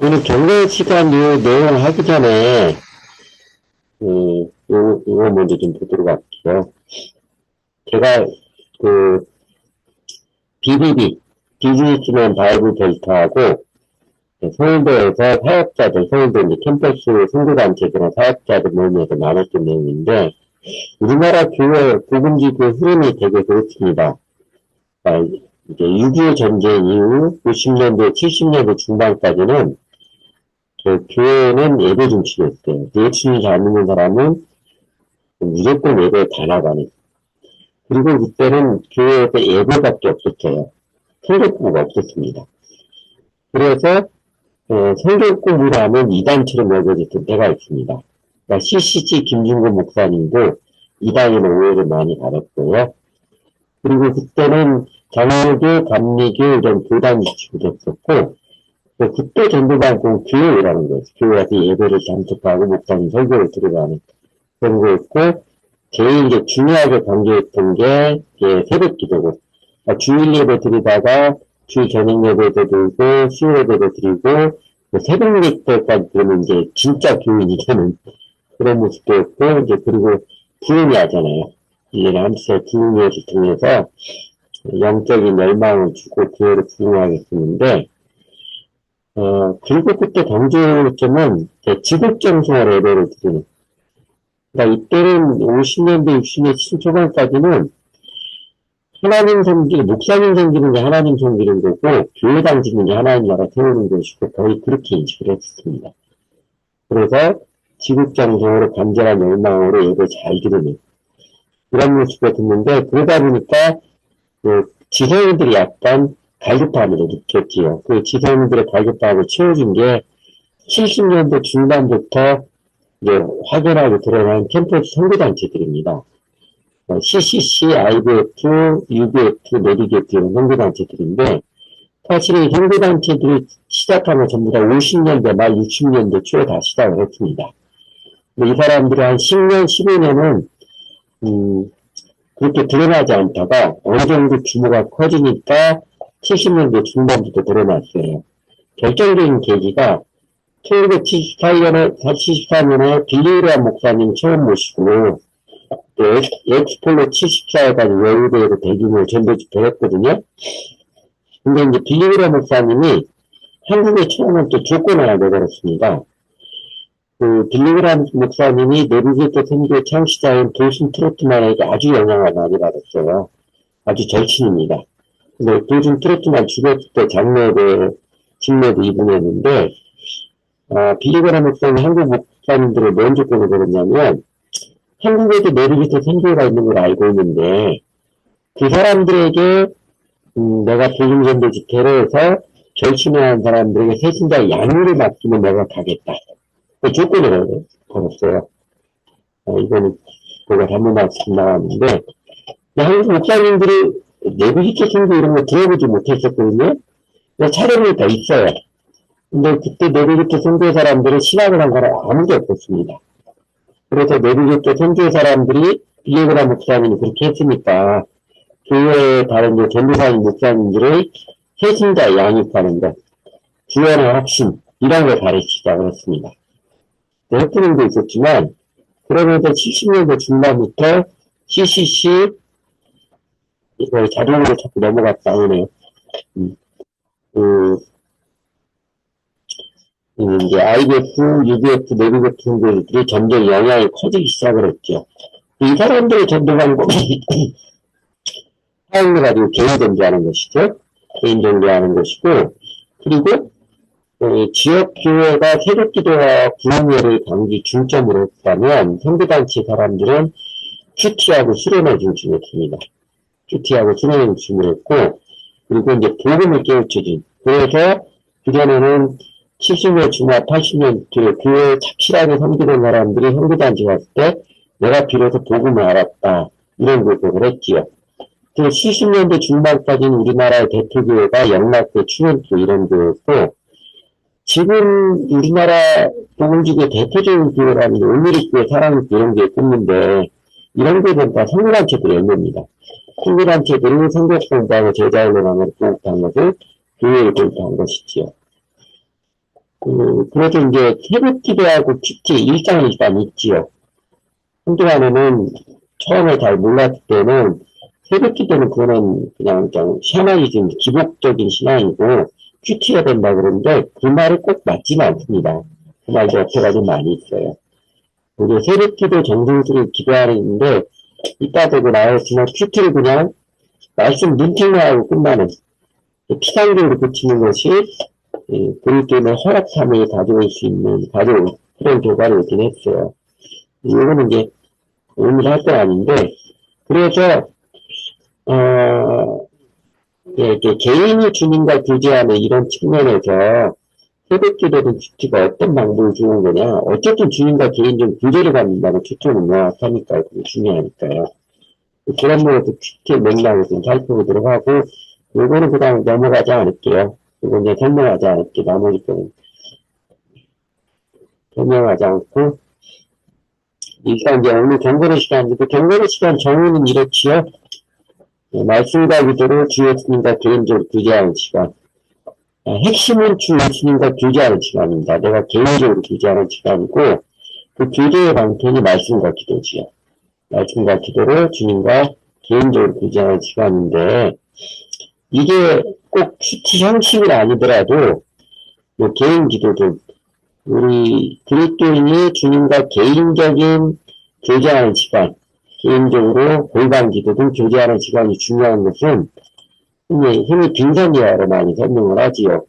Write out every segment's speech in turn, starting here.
오늘 경례 시간 요 내용 하기 전에, 요거 먼저 좀 보도록 할게요. 제가, 그, BBB, 비즈니스맨 바이블 벨트하고, 서울대에서 사역자들, 서울대 이제 캠퍼스 선교단체들과 사역자들 모임에서 나눴던 내용인데, 우리나라 교회 복음지구 흐름이 되게 그렇습니다. 그러니까 이제 6.25 전쟁 이후 50년대, 70년대 중반까지는 교회는 예배 중심이었어요. 예수님 잘 믿는 사람은 무조건 예배에 다 나가는. 그리고 그때는 교회에서 예배밖에 없었어요. 성경 공부가 없었습니다. 그래서 성경 공부를 하면 이단처럼 여겨졌던 때가 있습니다. 그러니까 CCC 김중근 목사님도 이단이나 오해를 많이 받았고요. 그리고 그때는 장로교, 감리교 이런 교단이 지구됐었고, 그때 전도받고 교회라는 거예요. 교회에서 예배를 참석하고 목사님 설교를 들어가는 그런 거였고, 제일 이제 중요하게 강조했던 게 새벽 기도고, 그러니까 주일 예배 드리다가 주 저녁 예배도 드리고 수요 예배도 드리고 새벽 예배까지 들으면 이제 진짜 교인이 되는 그런 모습도였고, 이제 그리고 부흥이 하잖아요. 1년에 한 차례 부흥회를 통해서 영적인 열망을 주고 교회를 부흥하겠었는데, 그리고 그때 강조점은 지극정성으로 예배를 드리는. 그러니까 이때는 50년대, 60년대 초반까지는 하나님 섬기는, 목사님 섬기는 게 하나님 섬기는 거고, 교회 당지는 게 하나님 나라 세우는 것이고, 거의 그렇게 인식을 했습니다. 그래서 지극정성으로 간절한 열망으로 예배 잘 드리는 이런 모습을 듣는데, 그러다 보니까 지성인들이 약간 갈급함을 느꼈지요. 그 지성인들의 갈급함을 채워준 게 70년대 중반부터 이제 확연하게 드러난 캠퍼스 선교단체들입니다. CCC, IBF, UBF, 메디게트 이런 선교단체들인데, 사실은 이 선교단체들이 시작하면 전부 다 50년대 말 60년대 초에 다 시작을 했습니다. 이 사람들이 한 10년, 15년은 그렇게 드러나지 않다가 어느 정도 규모가 커지니까 70년대 중반부터 드러났어요. 결정적인 계기가 1974년에 빌리그람 목사님 처음 모시고 엑스폴로 74에 가지고 외국에서 대규모 전도 집회를 했거든요. 근데 이제 빌리그람 목사님이 한국에 처음으로 또 조건을 하나 내걸었습니다. 빌리그람 목사님이 내비게이터 선교의 창시자인 도슨 트로트만에게 아주 영향을 많이 받았어요. 아주 절친입니다. 근데 도슨 트로트만 죽었을 때 장례도, 직례도 이분했는데, 빌리그람 목사님이 한국 목사님들을 뭔 조건을 걸었냐면, 한국에도 내비게이터 선교가 있는 걸 알고 있는데, 그 사람들에게, 내가 복음전도 집회를 해서 결심한 사람들에게 세신자 양육을 맡기면 내가 가겠다. 그 조건을 걸었어요. 이거는 제가 잘못 말씀 나왔는데, 한국 목사님들이 내비게이터 선교 이런 거 들어보지 못했었거든요. 찾아보니까 있어요. 근데 그때 내비게이터 선교 사람들은 신학을 한 사람 아무도 없었습니다. 그래서 내비게이터 선교 사람들이 빌리그람 목사님이 그렇게 했으니까 교회의 다른 전도사님 목사님들의 세신자 양육하는 것, 구원의 확신 이런 걸 가르치기 시작을 했습니다. 해프닝도 있었지만 그러면서 70년대 중반부터 CCC 이거 자동으로 자꾸 넘어갔다 오네요. 이제 IBF, UBF, 내비게이터 선교들이 점점 영향이 커지기 시작을 했죠. 이 사람들의 전도 방법이 사용을 가지고 개인 전도하는 것이죠. 개인 전도하는 것이고, 그리고 지역 교회가 새벽 기도와 구원회를 강기 중점으로 했다면 선교단체 사람들은 큐티하고 수련회 중심이었습니다. 큐티하고 수련회 중심으로 했고, 그리고 이제 복음을 깨우쳐준. 그래서 그전에는 70년 중반, 80년 뒤에 교회에 착실하게 섬기는 사람들이 선교단체 갔을 때 내가 비로소 복음을 알았다. 이런 고백을 했지요. 그래서 70년대 중반까지는 우리나라의 대표교회가 영락교, 추현교 이런 교회였고, 지금 우리나라 복음지구의 대표적인 교회라는 게 오늘의 사랑의 교회 이런 게 있는데, 이런 교회는 다 선교단체들의 연료입니다. 선교단체들이 성경 공부하고 제자훈련하고 공부한 것을 교회에 공부한 것이지요. 그래도 이제 새벽 기도하고 큐티 일상 시간이 있지요. 한동안에는 처음에 잘 몰랐을 때는 새벽 기도는 그거는 그냥 샤머니즘 기복적인 신앙이고 큐티해야 된다 그러는데 그 말이 꼭 맞지는 않습니다. 그 말도 어폐가 좀 많이 있어요. 우리 새벽 기도 정성스레 기도하는데 이따되고 나였지만 큐티를 그냥 말씀 눈팅만 하고 끝나는 피상적으로 그치는 것이 그리스도인의 허락함을 가져올 수 있는 그런 결과를 얻긴 했어요. 이거는 이제 의미를 할 건 아닌데 그래서 이렇게 개인이 주님과 교제하는 이런 측면에서 새벽기도든 큐티가 어떤 방법을 주는 거냐 어쨌든 주님과 개인적인 교제를 갖는다는 초점은 명확하니까요. 그게 중요하니까요. 그런 면에서 큐티의 맥락을 좀 살펴보도록 하고 요거는 그냥 넘어가지 않을게요. 이거 이제 설명하지 않을게요. 나머지 거는 설명하지 않고 일단 이제 오늘 경건의 시간인데 경건의 시간 정의는 이렇지요. 말씀과 기도로 주 예수님과 개인적으로 교제하는 시간. 핵심은 주 예수님과 교제하는 시간입니다. 내가 개인적으로 교제하는 시간이고 그 교제의 방편이 말씀과 기도지요. 말씀과 기도로 주님과 개인적으로 교제하는 시간인데 이게 꼭 큐티 형식은 아니더라도 개인 기도도 우리 그리스도인이 주님과 개인적인 교제하는 시간, 개인적으로 골방 기도든 교제하는 시간이 중요한 것은 흔히 빙산이라고 많이 설명을 하지요.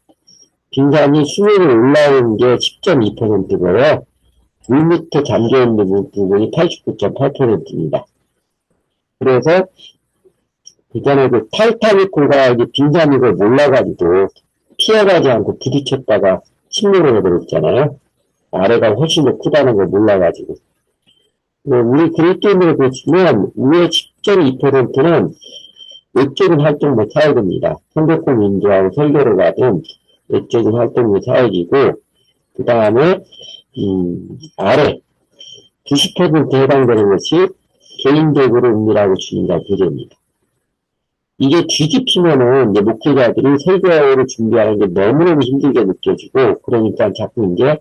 빙산이 수면에 올라오는 게 10.2%고요. 물 밑에 잠겨있는 부분이 89.8%입니다. 그래서 그전에 그 타이타닉호가 빙산이 걸 몰라가지고 피해가지 않고 부딪혔다가 침몰을 해버렸잖아요. 아래가 훨씬 더 크다는 걸 몰라가지고. 우리 그리스도인을 보시면 위에 10.2%는 외적인 활동 못 사역입니다. 성격공 인도하고 설교를 받은 외적인 활동 못 사역이고 그 다음에 아래 90% 해당되는 것이 개인적으로 은밀하고 주님과 교제입니다. 이게 뒤집히면은 이제 목회자들이 설교를 준비하는 게 너무너무 힘들게 느껴지고 그러니까 자꾸 이제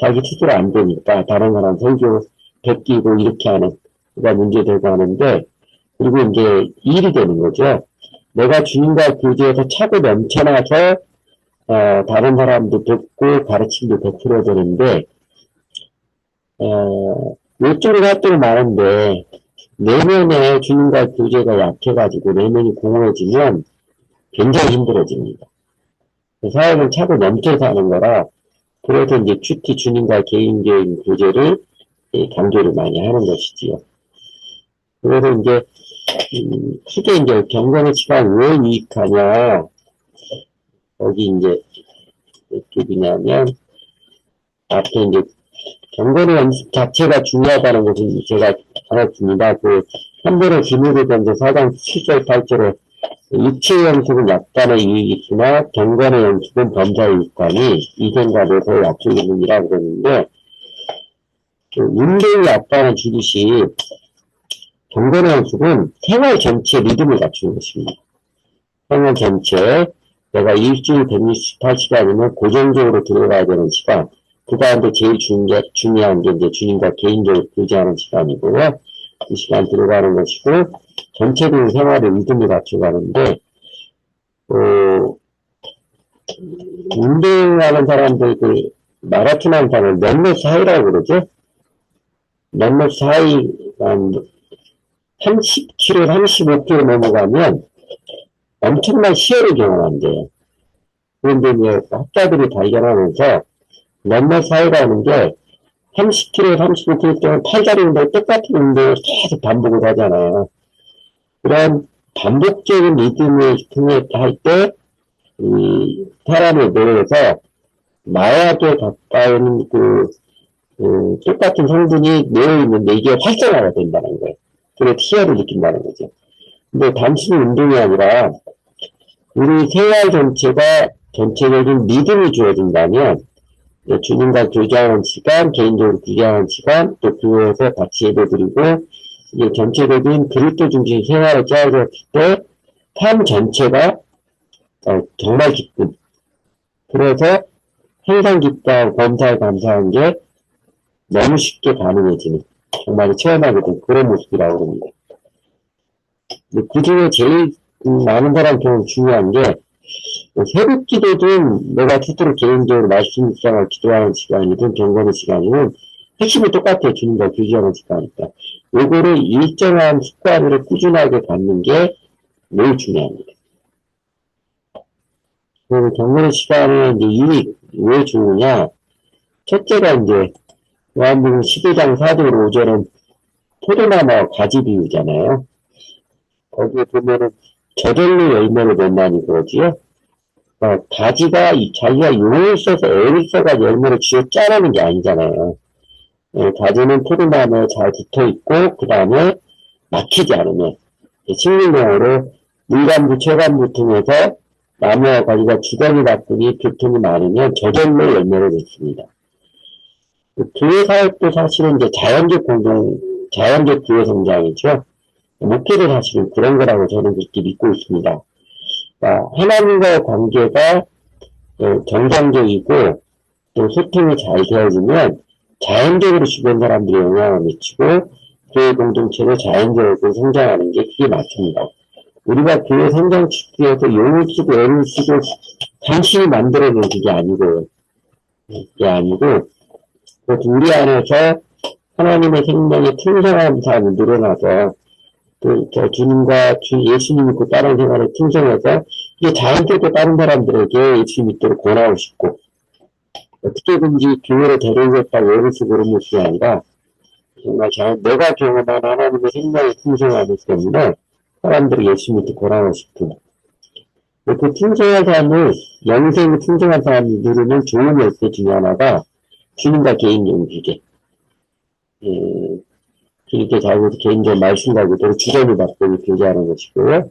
자기 스스로 안 되니까 다른 사람 설교 베끼고 이렇게 하는 그가 문제되고 하는데 그리고 이제 일이 되는 거죠. 내가 주님과 교제에서 차고 넘쳐나서 다른 사람도 듣고 가르침도 베풀어야 되는데 이쪽으로 활동이 많은데 내면에 주님과 교제가 약해가지고 내면이 공허해지면 굉장히 힘들어집니다. 사역을 차고 넘쳐서 하는 거라 그래서 이제 큐티 주님과 개인적인 교제를 강조를 많이 하는 것이지요. 그래서 이제 크게 이제 경건의 시간 왜 유익하냐 여기 이제 어떻게냐면 앞에 이제 경건의 연습 자체가 중요하다는 것은 제가 알았습니다. 한 번에 디모데전서 4장 7절 8절에 육체의 연습은 약간의 유익이 있으나 경건의 연습은 범사의 유익하니 이전과 내서의 약속이 있느니라 그러는데 운동이 약간의 주듯이 경건의 연습은 생활 전체 리듬을 갖추는 것입니다. 생활 전체 내가 일주일 168시간이면 고정적으로 들어가야 되는 시간 그 다음에 제일 중요한 게 이제 주님과 개인적으로 교제하는 시간이고요. 그 시간 들어가는 것이고, 전체적인 생활의 리듬을 갖춰가는데, 운동하는 사람들, 마라톤 하는 사람을 몇몇 사이라고 그러죠? 몇몇 사이, 한 30km, 35km 넘어가면 엄청난 시야를 경험한대요. 그런데 이제 학자들이 발견하면서 몇몇 사이라는 게 30km, 35km 동안 팔다리 운동, 똑같은 운동을 계속 반복을 하잖아요. 그런 반복적인 리듬을 통해 할 때, 사람의 뇌에서 나와도 가까운 똑같은 성분이 뇌에 있는데 이게 활성화가 된다는 거예요. 그래서 희열을 느낀다는 거죠. 근데 단순히 운동이 아니라, 우리 생활 전체가 전체적인 리듬이 주어진다면, 주님과 교제하는 시간, 개인적으로 교제하는 시간, 또 교회에서 같이 예배드리고, 이제 전체적인 그리스도 중심 생활을 짜여졌을 때, 삶 전체가 정말 기쁨. 그래서 항상 기뻐하고 범사에 감사한 게 너무 쉽게 가능해지는, 정말 체험하게 된 그런 모습이라고 합니다. 그 중에 제일 많은 사람한테는 중요한 게, 새벽 기도든 내가 스스로 개인적으로 말씀 묵상을 기도하는 시간이든 경건의 시간이든 핵심이 똑같아요. 주님과 교제하는 시간이니까. 요거를 일정한 습관으로 꾸준하게 갖는 게 매우 중요합니다. 그 경건의 시간은 이제 왜 좋으냐? 첫째가 이제 요한복음 12장 4절 5절은 포도나무와 가지 비유잖아요. 거기에 보면은 저절로 열매를 맺나니 그러지요. 가지가 자기가 용을 써서 애를 써가지고 열매를 쥐어 짜내는 게 아니잖아요. 가지는 포도나무에 잘 붙어있고 그 다음에 막히지 않으면 식물용어로 물감부, 체감부 통해서 나무와 가지가 주거니 바꾸니 교통이 많으면 저절로 열매를 맺습니다. 교회 사역도 사실은 이제 자연적 교회 성장이죠. 목회도 사실은 그런 거라고 저는 그렇게 믿고 있습니다. 그러니까 하나님과의 관계가 정상적이고 또 소통이 잘 되어지면 자연적으로 주변 사람들이 영향을 미치고 교회 공동체로 자연적으로 성장하는 게 그게 맞습니다. 우리가 교회 성장시키기 위해서 용을 쓰고 애를 쓰고 간신히 만들어낸 그게 아니고 우리 안에서 하나님의 생명의 풍성한 삶이 늘어나서 또 주님과 예수님 믿고 다른 생활에 충성해서 이게 자연스럽게 다른 사람들에게 예수 믿도록 권하고 싶고 어떻게든지 교회를 데려오겠다고 애를 쓰고 그런 것이 아니라 정말 내가 경험한 하나님의 생명의 풍성함이 때문에 사람들이 예수 믿고 권하고 싶고 그 풍성한 삶을 영생이 풍성한 삶을 누리는 좋은 열쇠 중에 하나가 주님과 개인적인 교제. 그렇게 자기도 개인적인 말씀과 기도로 주전이 받고 교제하는 것이고요.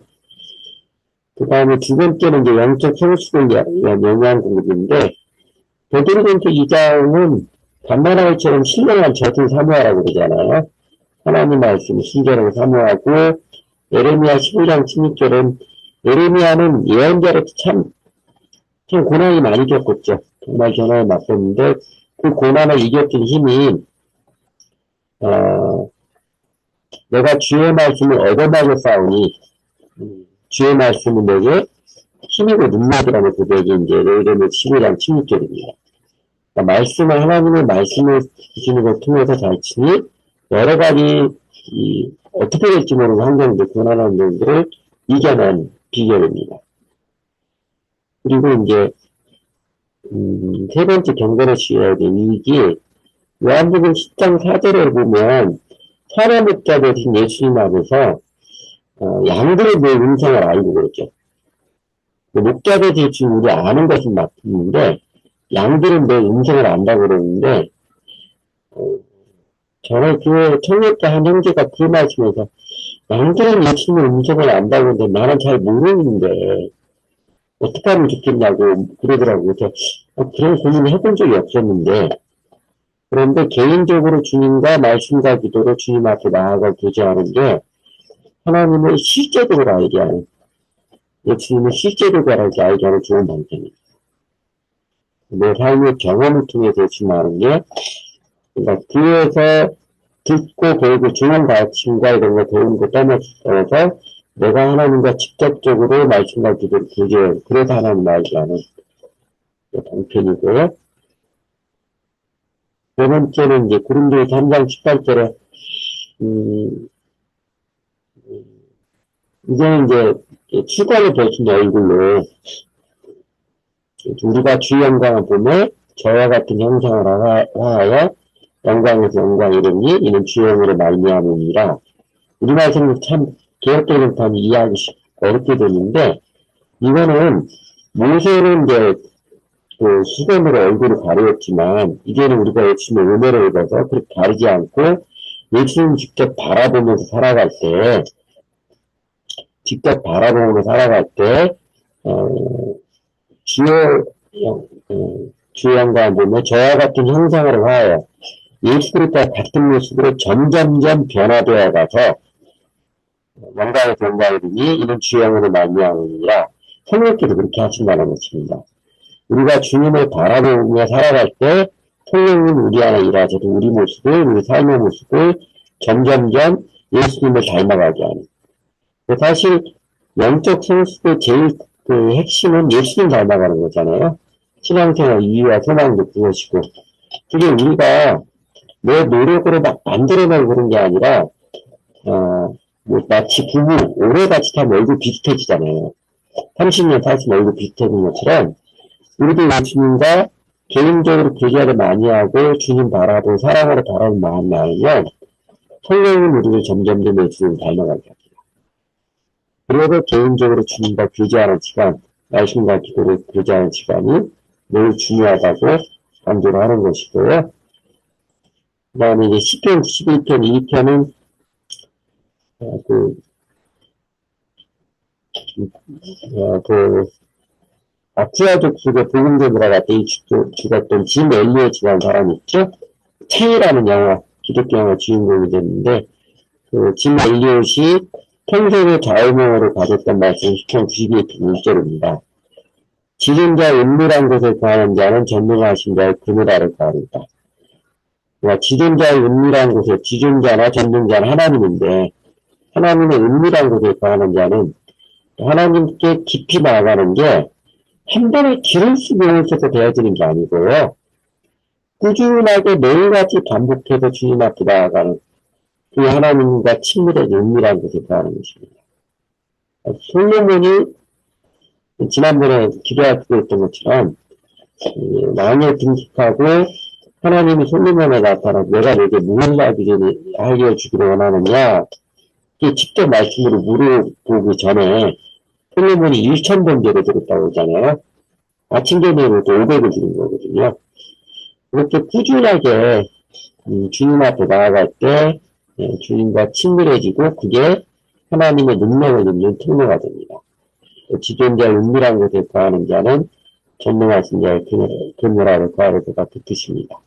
그 다음에 두 번째는 이제 영적 성숙을 위한 영양 공급인데, 베드로전서 2장은 간만화처럼 신령한 젖을 사모하라고 그러잖아요. 하나님 말씀을 신령하게 사모하고, 예레미야 15장 16절은, 예레미야는 예언자로서 참 고난이 많이 겪었죠. 정말 고난을 맛봤는데, 그 고난을 이겼던 힘이, 내가 주의 말씀을 얻어맞아 싸우니, 주의 말씀은 내게 힘이고 능력이라는 고백이 이제 예레미야 15장 16절입니다. 그러니까 하나님의 말씀을 주시는 걸 통해서 잘 치니, 여러 가지, 어떻게 될지 모르는 환경들, 고난한 점들을 이겨낸 비결입니다. 그리고 이제, 세 번째 경건의 지어야 될 이익이, 요한복음 10장 4절을 보면, 사람 목자 되신 예수님 앞에서, 양들의 내 음성을 알고 그랬죠. 목자들 대신 우리 아는 것은 맞는데, 양들은 내 음성을 안다고 그러는데, 저는 청년 때 한 형제가 그 말씀에서, 양들은 예수님의 음성을 안다고 하는데 나는 잘 모르는데, 어떻게 하면 좋겠냐고 그러더라고요. 그래서 그런 고민을 해본 적이 없었는데, 그런데 개인적으로 주님과 말씀과 기도로 주님 앞에 나아가 교제하는 게 하나님을 실제적으로 알게 하는, 예수님을 실제적으로 알게 하는 좋은 방법입니다. 내 삶의 경험을 통해서 말하는 게, 그러니까 교회에서 듣고 배우고 좋은 가르침과 이런 거 배우는 거 떠나서 내가 하나님과 직접적으로 말씀과 기도를 교제해요. 그래서 하나님 알게 하는 방편이고요. 네 번째는 이제 고린도서 3장 18절에 이제는 이제 추가를 벗은 얼굴로 우리가 주의 영광을 보며 저와 같은 형상을 하여 영광에서 영광이 이르니 이는 주의 영으로 말미암음이라. 우리말 생각 참 개혁적인 판이 이해하기 어렵게 되는데, 이거는 모세는 이제 그 수건으로 얼굴을 가렸지만 이제는 우리가 예수님의 은혜를 입어서 그렇게 가리지 않고 예수님 직접 바라보면서 살아갈 때 주의 영광을 보며 저와 같은 형상을 하여 예수 그리스도와 같은 모습으로 점점점 변화되어 가서 영광의 영광이니 이는 주의 영으로 말미암으니라. 성령께서 그렇게 하신다는 것입니다. 우리가 주님을 바라보며 살아갈 때 성령님 우리 안에 일하셔도 우리 모습을, 우리 삶의 모습을 점점점 예수님을 닮아가게 하는. 사실 영적 성숙의 제일 그 핵심은 예수님 닮아가는 거잖아요. 신앙생활 이유와 소망도 그것이고, 그게 우리가 내 노력으로 막 만들어내고 그런 게 아니라, 뭐 마치 부부 오래같이 다 얼굴 비슷해지잖아요. 30년, 40년 얼굴 비슷해진 것처럼 우리도 예수님과 개인적으로 교제를 많이 하고 주님 바라보고 사랑으로 바라보는 마음 나오면 성령은 우리를 점점점 예수님을 닮아가게 합니다. 그래서 개인적으로 주님과 교제하는 시간, 말씀과 기도를 교제하는 시간이 매우 중요하다고 강조를 하는 것이고요. 그 다음에 이제 시편 91편 2편은 아쿠아족 속에 복음전으로 갔더니 죽었던 짐 엘리엇이라는 사람이 있죠. 창이라는 영화, 기독교 영화 주인공이 됐는데, 짐 엘리엇이 평생의 좌우명으로 가졌던 말씀이 시편 92편 1절입니다. 지존 자 은밀한 곳에 거하는 자는 전능하신 자의 그늘 아래 거하리다. 그러니까 지존 자의 은밀한 곳에, 지존자나 전능자는 하나님인데, 하나님의 은밀한 곳에 거하는 자는 하나님께 깊이 나아가는 게 한 번에 길을 수명을 써서 되어지는 게 아니고요. 꾸준하게 매일같이 반복해서 주님 앞에 나아가는 그 하나님과 친밀하게 은밀한 곳에 거하는 것입니다. 솔로몬이 지난번에 기도할 때 했던 것처럼 왕에 등극하고 하나님이 솔로몬에 나타나 내가 너에게 무엇을 알려주기를 원하느냐 직접 말씀으로 물어보기 전에 솔로몬이 1000번 예를 들었다고 하잖아요. 아침 저녁으로 500을 드린 거거든요. 그렇게 꾸준하게 주님 앞에 나아갈 때 주님과 친밀해지고 그게 하나님의 능력을 입는 통로가 됩니다. 지존자의 은밀한 곳에 거하는 자는 전능하신 자의 그늘 아래 거하는 것 같은 뜻입니다.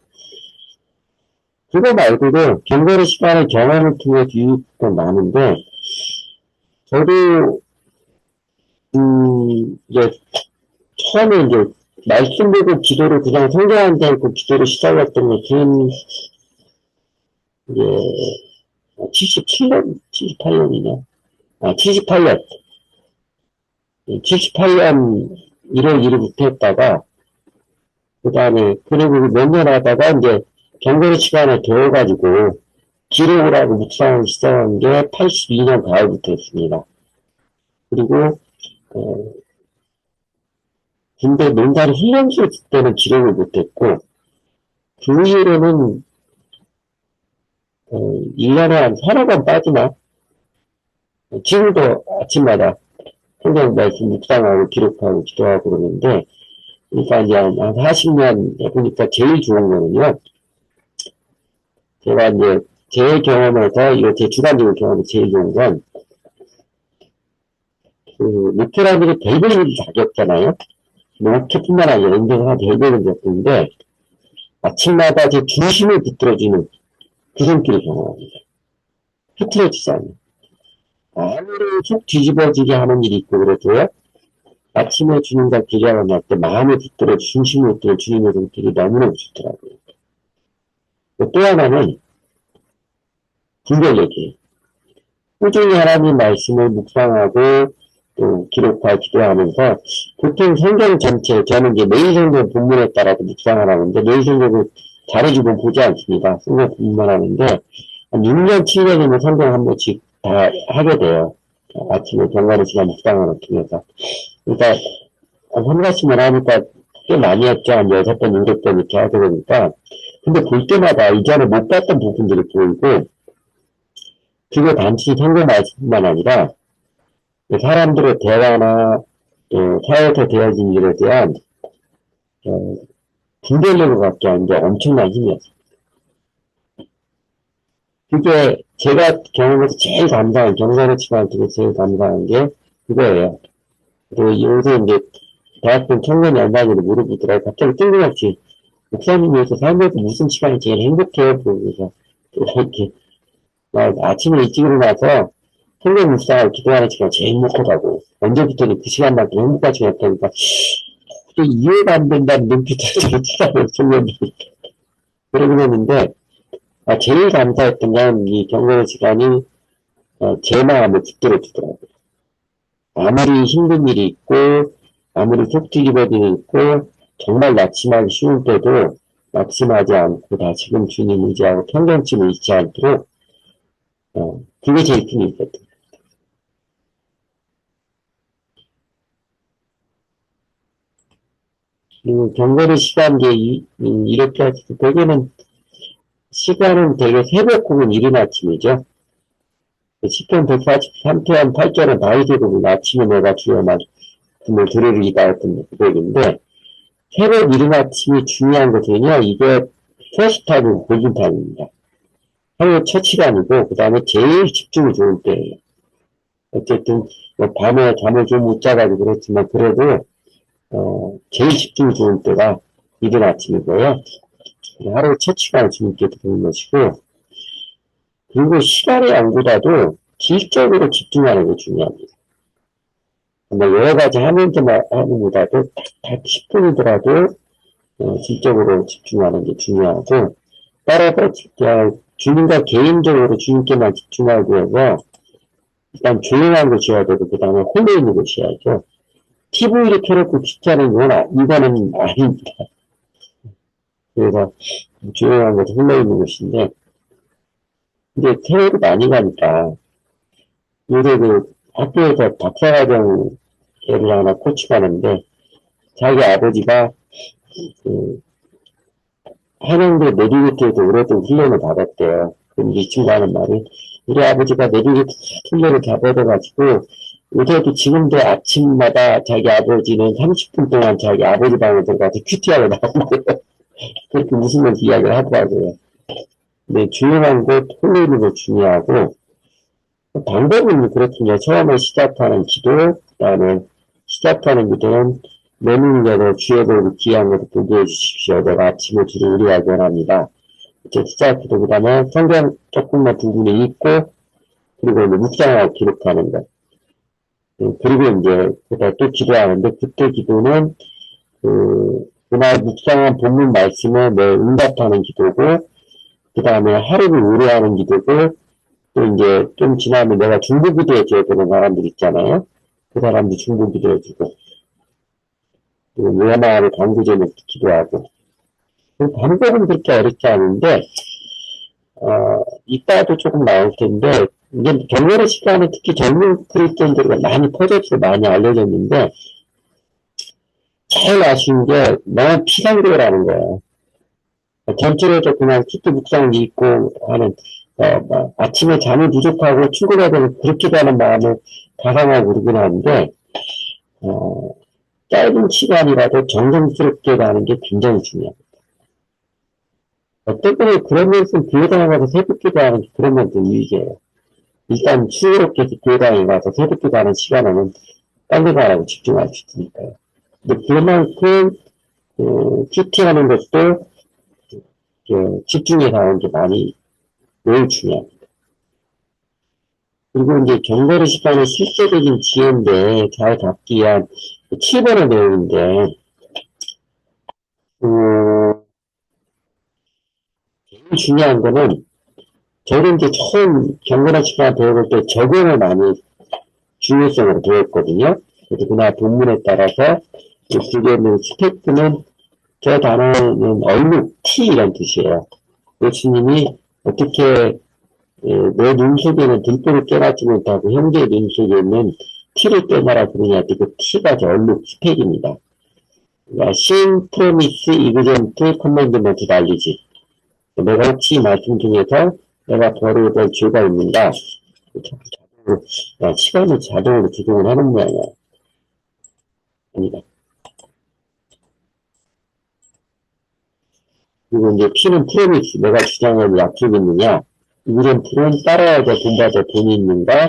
그거 말고도 경건의 시간의 경험을 통해 유익도 많은데 저도 이제 처음에 이제 말씀 보고 기도를 그냥 성경한테 읽고 기도를 시작했던 것은 이제 77년, 78년이냐? 78년. 78년 1월 1일부터 했다가 그 다음에 그리고 몇 년 하다가 이제 경건의 시간에 되어가지고 기록을 하고 묵상을 시작한 게 82년 가을부터 했습니다. 그리고 군대 농사를 훈련소 때는 기록을 못했고 그 이후로는 1년에 한 3번 빠지나 지금도 아침마다 성경 말씀 묵상하고 기록하고 기도하고 그러는데 그러니까 이제 한 40년 해보니까 제일 좋은 거는요. 제가 이제 제 경험에서 이거 제 주관적인 경험이 제일 좋은 건 루테란들이 벨벳을 다 겪잖아요. 목회뿐만 아니라 인생을 벨벳을 겪는데 아침마다 제 중심을 붙들어주는 그 손길을 경험합니다. 흐트러지지 않아요. 아무리 속 뒤집어지게 하는 일이 있고 그래도요. 아침에 주님과 기도하는 날 때 마음을 붙들어 중심을 붙들어 주님의 손길이 너무너무 좋더라고요. 또 하나는 분별력이에요. 꾸준히 하나님 말씀을 묵상하고 또 기록하고 기도하면서 보통 성경 전체 저는 이제 매일 성경 본문에 따라서 묵상을 하는데 매일 성경을 잘해주고 보지 않습니다. 성경 본문만 하는데 한 6년 7년이면 성경 한 번씩 다 하게 돼요. 아침에 경건의 시간 묵상을 통해서. 그러니까 한 가지만 하니까 꽤 많이 했죠. 한 6번, 7번 이렇게 하게 되니까. 근데 볼 때마다 이전에 못 봤던 부분들이 보이고 그게 단지 성경 말씀뿐만 아니라 사람들의 대화나 또 사회에서 되어진 일에 대한 분별력을 갖게 하는 게 엄청난 힘이었어요. 그게 제가 경험해서 제일 감사한 경건의 시간 중에 제일 감사한 게 그거예요. 그리고 요새 이제 대학생 청년이 얼마나 물어보더라고요. 갑자기 뜬금없이 목사님께서 살면서 무슨 시간이 제일 행복해요? 그러면서 이렇게 아침에 일찍 일어나서 성경 묵상하고 기도하는 시간 제일 행복하다고. 언제부터는 그 시간만큼 행복한 시간이었다니까 이해가 안 된다는 눈빛을 치닫는 청년들이 그러긴 했는데, 제일 감사했던 건 이 경건의 시간이 제 마음을 붙들어 주더라고요. 아무리 힘든 일이 있고, 아무리 속 뒤집어진 일이 있고, 정말 낙심하기 쉬운 때도 낙심하지 않고 다시금 주님 의지하고 평정심을 잃지 않도록, 그게 제일 큰 일이거든요. 그리고 경건의 시간이 이렇게 하시고, 대개는 시간은 되게 새벽 혹은 이른 아침이죠. 시편 143편 8절은 다윗이 부른 아침에 내가 주여 말씀을 들으리이다 했던 고백인데, 새벽 이른 아침이 중요한 것은요, 이게 퍼스트 타임이고 골든 타임입니다. 하루의 첫 시간이고, 그 다음에 제일 집중이 좋은 때예요. 어쨌든, 뭐 밤에 잠을 좀 못 자가지고 그렇지만, 그래도, 제일 집중이 좋은 때가 이른 아침이고요. 하루의 첫 시간을 주님께 드리는 것이고, 그리고 시간의 양보다도 질적으로 집중하는 게 중요합니다. 뭐 여러 가지 하면서만 하는 것보다도 딱 10분이더라도 질적으로 집중하는 게 중요하고, 따라서 주님과 개인적으로 주님께만 집중하기 위해서 일단 조용한 곳이어야 되고, 그 다음에 홀로 있는 곳이어야죠. TV를 켜놓고 기타는 건 이거는 아닙니다. 그래서 조용한 곳에 홀로 있는 곳인데, 근데 세월이 많이 가니까 요새 그 학교에서 박사과정 애를 하나 코치하는데, 자기 아버지가 그 한양대 내비게이터에서 오랫동안 훈련을 받았대요. 그럼 이 친구 하는 말이, 우리 아버지가 내비게이터 훈련을 다 받아가지고 요새도 지금도 아침마다 자기 아버지는 30분 동안 자기 아버지 방에 들어가서 큐티하고 나온대요. 그렇게 웃으면서 이야기를 하더라고요. 근데 조용한 곳, 홀로 있는 거 중요하고, 방법은 그렇군요. 처음에 시작하는 기도, 그 다음에 시작하는 기도는 내 눈으로 주의 복을 귀한 것을 보게 해주십시오. 내가 아침에 주를 의뢰하기 원합니다. 이제 시작기도, 그 다음에 성경 조금만 부분을 읽고, 그리고 이제 묵상하고 기록하는 것. 그리고 이제 그다 또 기도하는데, 그때 기도는 그날 묵상한 본문 말씀에 내 응답하는 기도고, 그 다음에 하루를 의뢰하는 기도고, 또 이제 좀 지나면 내가 중보 기도해줘야 되는 사람들 있잖아요. 그 사람들 중보 기도해주고, 요나를 강구제는 기도하고. 그 방법은 그렇게 어렵지 않은데, 이따도 조금 나올 텐데, 이제 경건의 시간에 특히 젊은 크리스천들과 많이 퍼져서 많이 알려졌는데, 제일 아쉬운 게 너무 피상적이라는 거예요. 전체적으로 그냥 키트 묵상을 읽고 하는, 아침에 잠이 부족하고 출근해야 되는 그렇게 가는 마음을 가상하고 그러긴 하는데, 짧은 시간이라도 정성스럽게 가는 게 굉장히 중요합니다. 어떤 때는 그런 면에서는 교회 다녀가서 새벽 기도하는 게 그런 면도 유익해요. 일단 수요롭게 교회 다녀가서 새벽 기도하는 시간에는 딴 데 가라고 집중할 수 있으니까요. 근데 그만큼 큐티하는 것도 집중해서 하는 게 많이 매우 중요합니다. 그리고 이제 경건의 시간의 실제적인 지혜인데 잘 잡기 위한 7번의 내용인데, 제일 중요한 거는, 저는 이제 처음 경건의 시간 배워볼 때 적용을 많이 중요성으로 배웠거든요. 그래서 그날 본문에 따라서 그게는 스펙트는 저 단어는 얼룩, 티 이런 뜻이에요. 예수님이 어떻게 내 눈 속에는 들보를 깨닫지 못하고 형제의 눈 속에는 티를 깨달아 그러냐, 그 티가 저 얼룩, 스펙입니다. 그러니까 신, 프로미스, 이그젠트, 커맨드먼트 달리지. 내가 혹시 말씀 중에서 내가 벌어야 될 죄가 있는가? 시간을 자동으로 조정을 하는 모양이야. 아니다. 그리고 이제 P는 프로미스, 내가 주장하는 약속이 있느냐? 이그젠트는 따라야 될 본받을 돈이 있는가?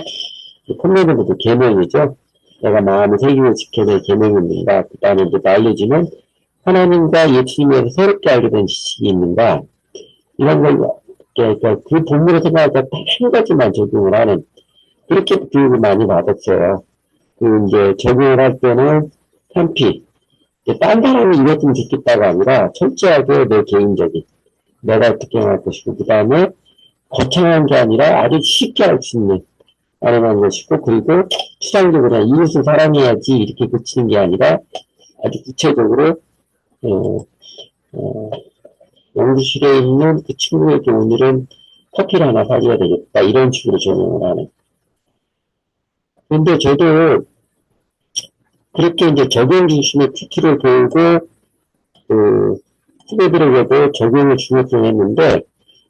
커맨드먼트 계명이죠. 내가 마음을 새기고 지켜야 될 계명이 있는가? 그 다음에 이제 날리지는 하나님과 예수님에서 새롭게 알게 된 지식이 있는가? 이런 걸, 그러니까 그 본문을 생각할 때 딱 한 가지만 적용을 하는, 그렇게 교육을 많이 받았어요. 그 이제 적용을 할 때는 3P, 딴 사람이 이랬으면 좋겠다가 아니라 철저하게 내 개인적인 내가 어떻게 할 것이고 그 다음에 거창한 게 아니라 아주 쉽게 할 수 있는 가능한 것이고 그리고 추상적으로 이웃을 사랑해야지 이렇게 그치는 게 아니라 아주 구체적으로 연구실에 있는 그 친구에게 오늘은 커피를 하나 사줘야 되겠다 이런 식으로 적용을 하는. 근데 저도 그렇게 이제 적용 중심의 큐티를 배우고 그 후배들에게도 적용을 주목했는데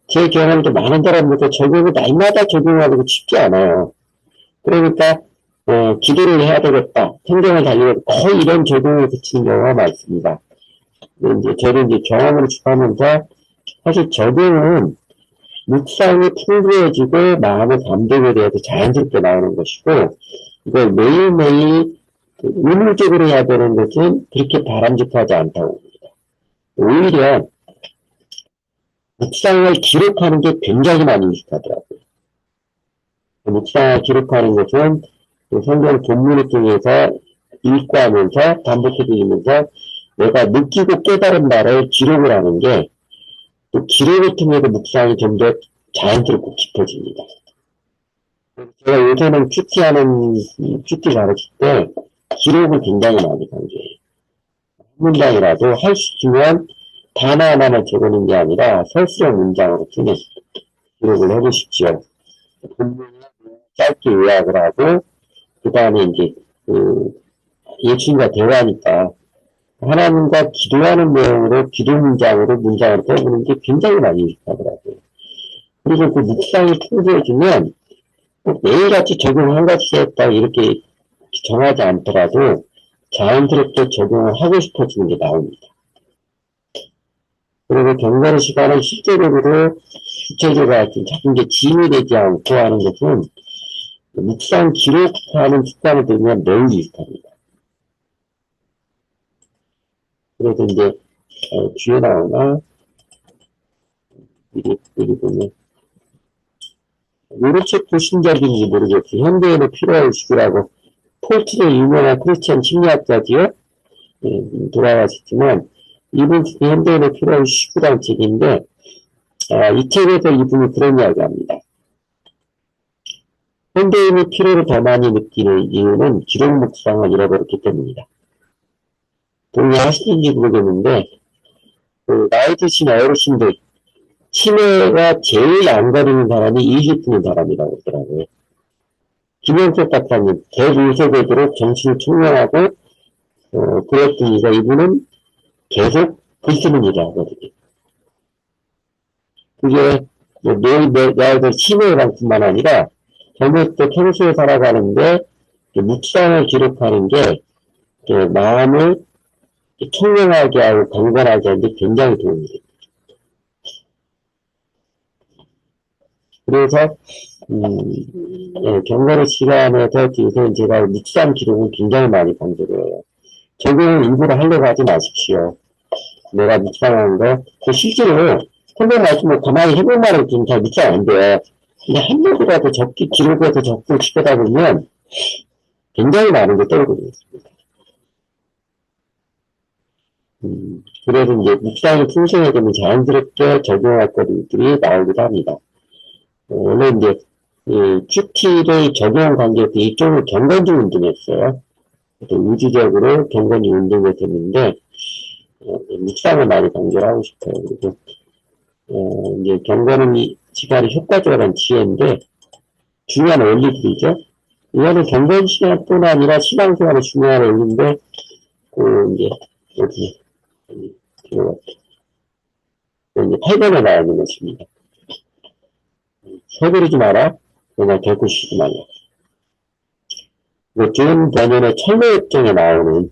제 경험도 많은 사람들도 적용을 날마다 적용하는 게 쉽지 않아요. 그러니까 기도를 해야 되겠다. 성경을 달리고 거의 이런 적용을 그치는 경우가 많습니다. 이제 저는 이제 경험을 추가하면서 사실 적용은 묵상이 풍부해지고 마음의 감동에 대해서 자연스럽게 나오는 것이고 이걸 매일매일 의무적으로 해야 되는 것은 그렇게 바람직하지 않다고 봅니다. 오히려 묵상을 기록하는 게 굉장히 많이 익숙하더라고요. 묵상을 기록하는 것은 성경 본문을 통해서 읽고 하면서 반복해서 읽으면서 내가 느끼고 깨달은 바를 기록을 하는 게 또 기록을 통해서 묵상이 좀 더 자연스럽고 깊어집니다. 제가 요새는 큐티 가르칠 때 기록을 굉장히 많이 강조해요. 한 문장이라도 할 수 있으면 단어 하나만 적는 게 아니라 설수록 문장으로 쓰는 기록을 해보십시오. 본문을 짧게 요약을 하고 그 다음에 이제 예수님과 대화하니까 하나님과 기도하는 내용으로 기도 문장으로 떠보는 게 굉장히 많이 익숙하더라고요. 그리고 그 묵상이 풍부해지면 매일같이 적용 한 가지 했다 이렇게 정하지 않더라도 자연스럽게 적용을 하고 싶어지는 게 나옵니다. 그리고 경건의 시간은 실제적으로 구체적으로 작은 게 짐이 되지 않고 하는 것은 묵상 기록하는 습관을 들면 매우 익숙합니다. 그래서 이제 뒤에 나오나 미리 보면 요런 책 보신 적인지 모르겠어요. 현대인의 필요한 시기라고 폴트의 유명한 크리스천 심리학자지요. 돌아가셨지만 이분 현대인의 필요한 시기라는 책인데 이 책에서 이분이 그런 이야기합니다. 현대인이 필요를 더 많이 느끼는 이유는 기록 묵상을 잃어버렸기 때문이다. 동의하시는지 모르겠는데 나이 드신 어르신들 치매가 제일 안 걸리는 사람이 20분인 사람이라고 하더라고요. 김영석 박사님 대물속되도록 정신을 총명하고 그랬으니까 이분은 계속 글 쓰는 일을 하거든요. 그게 매일 치매 예방뿐만 아니라 젊을 때 평소에 살아가는데 묵상을 기록하는 게 마음을 총명하게 하고 건강하게 하는데 굉장히 도움이 됩니다. 그래서 경건의 시간에서 지금 제가 묵상 기록을 굉장히 많이 강조를 해요. 적용을 일부러 하려고 하지 마십시오. 내가 묵상하는 거 실제로 성경 말씀을 가만히 해볼만 해도 잘 묵상 안 돼요. 근데 한 번이라도 기록해서 적극시키다 보면 굉장히 많은 게 떠오르고 있습니다. 그래서 이제 묵상이 풍성해지면 자연스럽게 적용할 것들이 나오기도 합니다. 원래 이제 큐티를 적용 관계에서 이쪽을 경건주 운동했어요. 의지적으로 경건주 운동을 했는데 묵상을 많이 강조를 하고 싶어요. 그리고 이제 경건은 시간이 효과적이라는 지혜인데 중요한 원리들이죠. 이거는 경건 시간뿐 아니라 신앙생활의 중요한 원리인데 이제 여기 이제 8번에 나와 있는 것입니다. 서두르지 마라. 그냥 결코 쉬지 말라. 존 버년의 철로역정에 나오는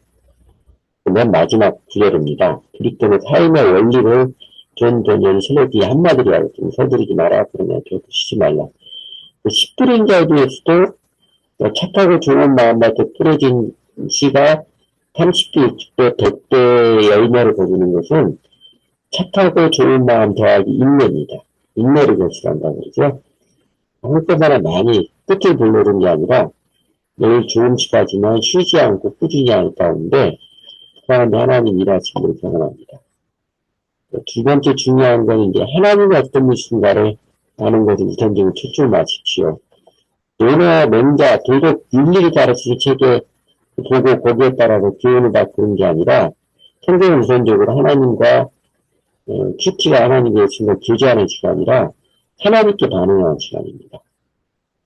맨 마지막 구절입니다. 그리스도의 삶의 원리를 존 버년이 설레기 한마디로 하거든요. 서두르지 마라. 그러면 결코 쉬지 말라. 10불인 자에서도 착하고 좋은 마음만 뿌려진 씨가 30도, 60도, 100도의 열매를 거두는 것은 착하고 좋은 마음 더하기 인내입니다. 인내를 거치란다는 거죠. 한꺼번에 많이 끝을 불러오는 게 아니라 매일 조금씩 하지만 쉬지 않고 꾸준히 하는 가운데 가운데 하나님 일하시기를 경험합니다. 두 번째 중요한 건 이제 하나님이 어떤 분이신가를 아는 것을 우선적으로 초점을 맞추십시오. 논어와 맹자, 도덕, 윤리를 가르치는 책에 보고 거기에 따라서 교훈을 받고 그런 게 아니라 성경을 우선적으로 하나님과 큐티가 하나님의 신을 교제하는 시간이라 하나님께 반응하는 시간입니다.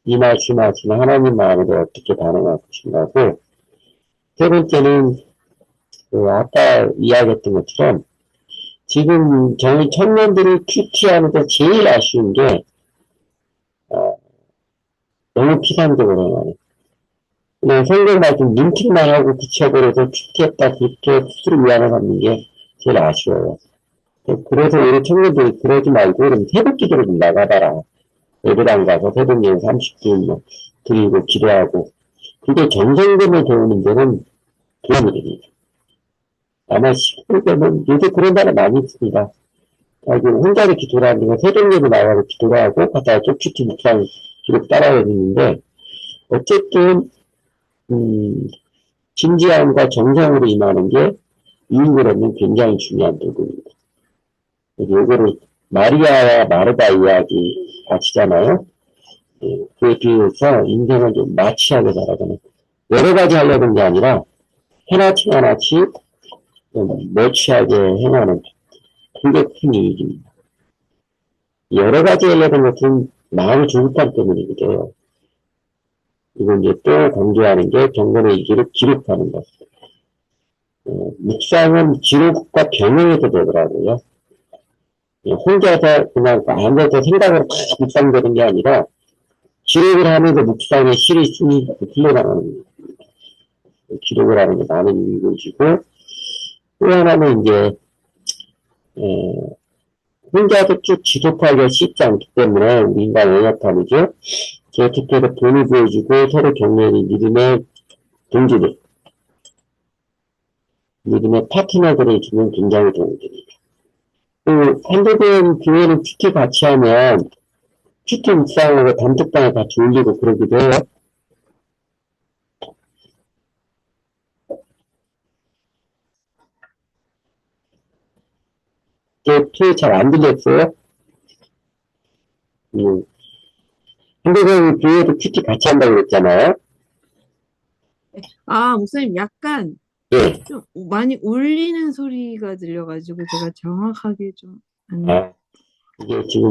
이 말씀하시는 하나님 마음으로 어떻게 반응할 것인가 하고 세 번째는 아까 이야기했던 것처럼 지금 저희 청년들이 큐티하는데 제일 아쉬운 게 어, 너무 피상적으로 나요. 그냥 성경 말씀 눈팅만 하고 붙여버려서 큐티했다 그렇게 스스로 위안을 갖는 게 제일 아쉬워요. 그래서 우리 청년들이 그러지 말고 그럼 새벽 기도를 좀 나가봐라. 예배당 가서 새벽 예배 30분 뭐 드리고 기도하고 그게 전성금을 배우는 데는 도움이 됩니다. 아마 시골 때는 요새 그런 나라 많이 있습니다. 혼자서 기도를 하는 건 새벽 예배 나가서 기도를 하고 가다가 쫓기지 묵상 기록 따라야 되는데 어쨌든 진지함과 정성으로 임하는 게 이유로는 굉장히 중요한 부분입니다. 요거를 마리아와 마르다 이야기 아시잖아요. 그에 비해서 인생을 좀 마취하게 살아가는 여러 가지 하려는 게 아니라 하나씩 하나씩 좀 매치하게 행하는 그게 큰 이익입니다. 여러 가지 하려는 것은 마음이 조급함 때문이기도 해요. 이건 이제 또 강조하는 게 경건의 이기를 기록하는 것. 묵상은 기록과 병행해도 되더라고요. 혼자서 그냥 아무것도 생각으로 막 묵상되는 게 아니라 기록을 하면서 묵상의 실이 흘러나가는 거예요. 기록을 하는 게 많은 것이고 또 하나는 이제 혼자서 쭉 지속하기가 쉽지 않기 때문에 우리 인간 연약함이죠. 제어특별히 돈을 보여주고 서로 격려하는 믿음의 동지들, 믿음의 파트너들을 주면 굉장히 도움이 됩니다. 또 한국은 교회는 특히 같이 하면 큐티 묵상하고 단톡방에 같이 올리고 그러기도 해요. 제 표현 잘안 들렸어요. 음, 한국은 교회도 큐티 같이 한다고 그랬잖아요. 아, 목사님, 약간 예. 좀 많이 울리는 소리가 들려가지고 제가 정확하게 좀 안, 아, 이게 지금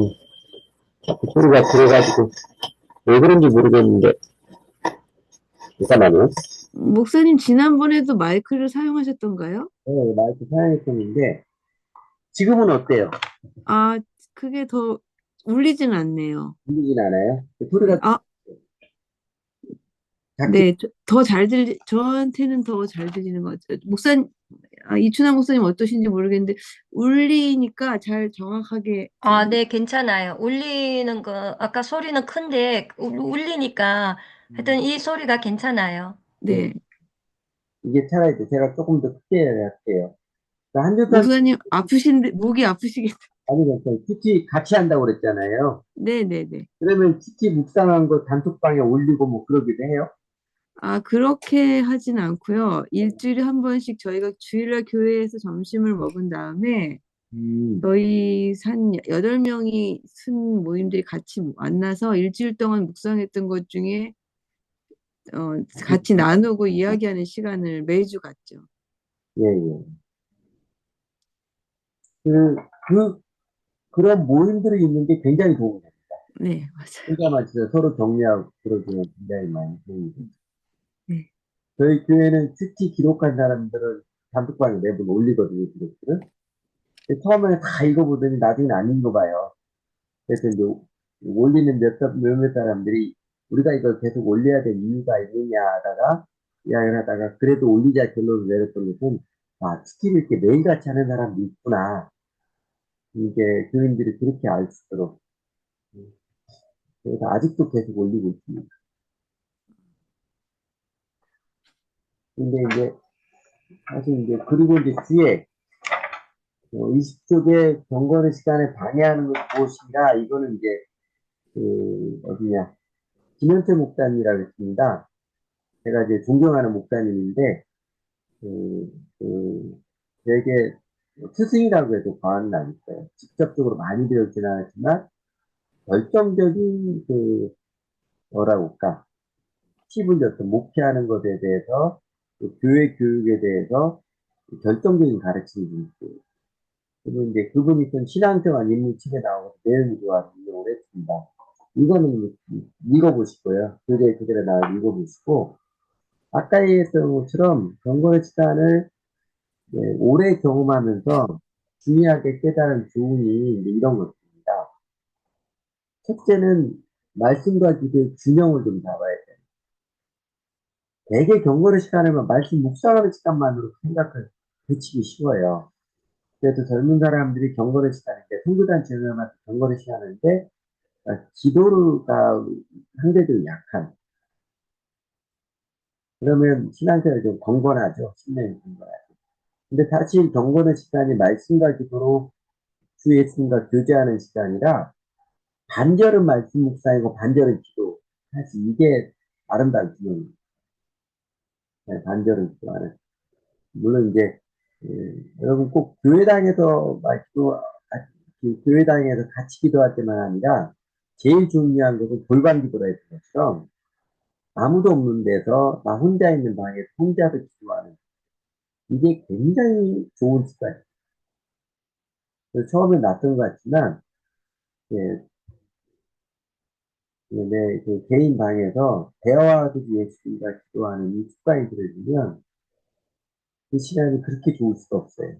자꾸 소리가 들어가지고 왜 그런지 모르겠는데 잠깐만요. 목사님 지난번에도 마이크를 사용하셨던가요? 네, 마이크 사용했었는데 지금은 어때요? 아, 그게 더 울리진 않네요. 들리진 않아요? 네, 소리가 아, 작게 네, 더 잘 저한테는 더 잘 들리는 것 같아요. 목사님, 이춘환 목사님 어떠신지 모르겠는데, 울리니까 잘 정확하게, 아, 네, 괜찮아요. 울리는 거, 아까 소리는 큰데, 울리니까, 하여튼 이 소리가 괜찮아요. 네, 네. 이게 차라리 제가 조금 더 크게 할게요. 한주간 목사님 아프신데, 목이 아프시겠다. 아니 그 PT 같이 한다고 그랬잖아요. 네네네. 그러면 PT 묵상한 거 단톡방에 올리고 뭐 그러기도 해요? 아, 그렇게 하진 않고요. 일주일에 한 번씩 저희가 주일날 교회에서 점심을 먹은 다음에 음, 저희 한 8명이 순 모임들이 같이 만나서 일주일 동안 묵상했던 것 중에 같이 나누고 이야기하는 시간을 매주 갖죠. 예, 예. 그, 그런 모임들이 있는 게 굉장히 도움이 돼요. 네, 맞아요. 혼자만 진짜 서로 격려하고 그러기는 굉장히 많이 도움이 돼요. 네. 저희 교회는 큐티 기록한 사람들은 단톡방에 매번 올리거든요, 기록들을. 근데 처음에는 다 읽어보더니 나중에는 안 읽어봐요. 그래서 이제 올리는 몇몇 사람들이 우리가 이걸 계속 올려야 될 이유가 있느냐 하다가 이야기를 하다가 그래도 올리자 결론을 내렸던 것은 큐티를 이렇게 매일같이 하는 사람도 있구나. 이게 교인들이 그렇게 알 수 있도록. 그래서 아직도 계속 올리고 있습니다. 근데 이제 사실 이제 그리고 이제 뒤에 20쪽에 경건의 시간을 방해하는 것이 무엇인가 이거는 이제 어디냐 김현태 목사님이라고 있습니다. 제가 이제 존경하는 목사님인데 그 그, 되게 스승이라고 해도 과언은 아니고요. 직접적으로 많이 배우지는 않았지만, 결정적인 뭐라고 할까, 팁을 줬던 목표하는 것에 대해서, 그 교회 교육에 대해서 결정적인 가르침이 있고, 그리고 이제 그분이 좀 신앙생활 인물 책에 나오고 내용이 좋아서 이용을 했습니다. 이거는 읽어보시고요. 그대 그대로 나와 읽어보시고, 아까 얘기했던 것처럼 경건의 시간을 오래 경험하면서 중요하게 깨달은 교훈이 이제 이런 것입니다. 첫째는 말씀과 기도의 균형을 좀 잡아야 돼요. 대개 경건의 시간에만 말씀 묵상하는 시간만으로 생각을 되치기 쉬워요. 그래서 젊은 사람들이 경건의 시간인데, 선교단체 의원한테 경건의 시간인데, 기도가 상대적으로 약한. 그러면 신앙생활이 좀 경건하죠. 신앙이 경건하죠. 근데 사실 경건의 시간이 말씀과 기도로 주 예수님과 교제하는 시간이라, 반절은 말씀 묵상이고 반절은 기도. 사실 이게 아름다운 균형입니다. 네, 반절은 기도하는. 물론 이제 여러분 꼭 교회당에서 교회당에서 같이 기도할 때만 아니라 제일 중요한 것은 골방 기도라 했던 것처럼 아무도 없는 데서 나 혼자 있는 방에서 혼자서 기도하는, 이게 굉장히 좋은 습관이에요. 그래서 처음에 낯선 것 같지만 예, 내그 개인 방에서 대화하듯이 예수님과 기도하는 이 습관이 들어지면 그 시간이 그렇게 좋을 수가 없어요.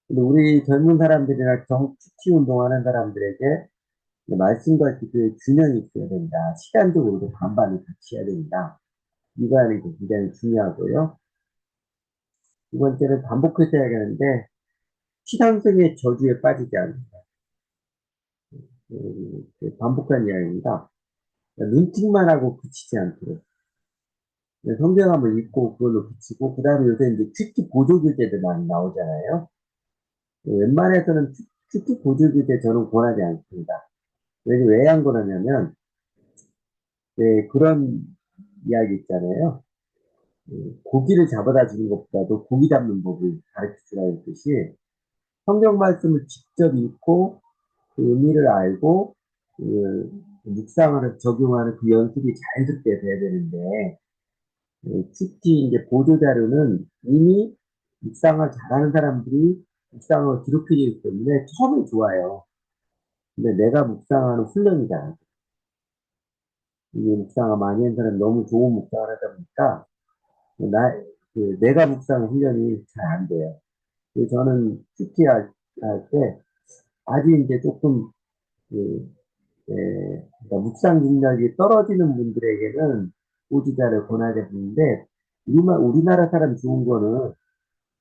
근데 우리 젊은 사람들이나 정치 운동하는 사람들에게 말씀과 기도의 균형이 있어야 된다. 시간적으로도 반반을 같이 해야 된다. 이거 하는 게 굉장히 중요하고요. 두 번째는 반복해서 해야 되는데, 피상성의 저주에 빠지지 않는다. 반복한 이야기입니다. 눈팅만 하고 그치지 않도록. 성경 한번 읽고 그걸로 그치고, 그 다음에 요새 이제 큐티 보조교재들 많이 나오잖아요. 웬만해서는 큐티 보조교재 저는 권하지 않습니다. 왜 안 권하냐면, 그런 이야기 있잖아요. 고기를 잡아다 주는 것보다도 고기 잡는 법을 가르쳐 주라는 뜻이, 성경 말씀을 직접 읽고 그 의미를 알고 묵상을 적용하는 그 연습이 자연스럽게 돼야 되는데, 특히 이제 보조 자료는 이미 묵상을 잘하는 사람들이 묵상을 기록해 주기 때문에 처음에 좋아요. 근데 내가 묵상하는 훈련이잖아. 이게 묵상을 많이 한 사람이 너무 좋은 묵상을 하다 보니까 내가 묵상 훈련이 잘 안 돼요. 그래서 저는 특히 할 때 아직 이제 조금 그, 그러니까 묵상 능력이 떨어지는 분들에게는 보조자를 권하게 되는데, 우리나라 사람 좋은 거는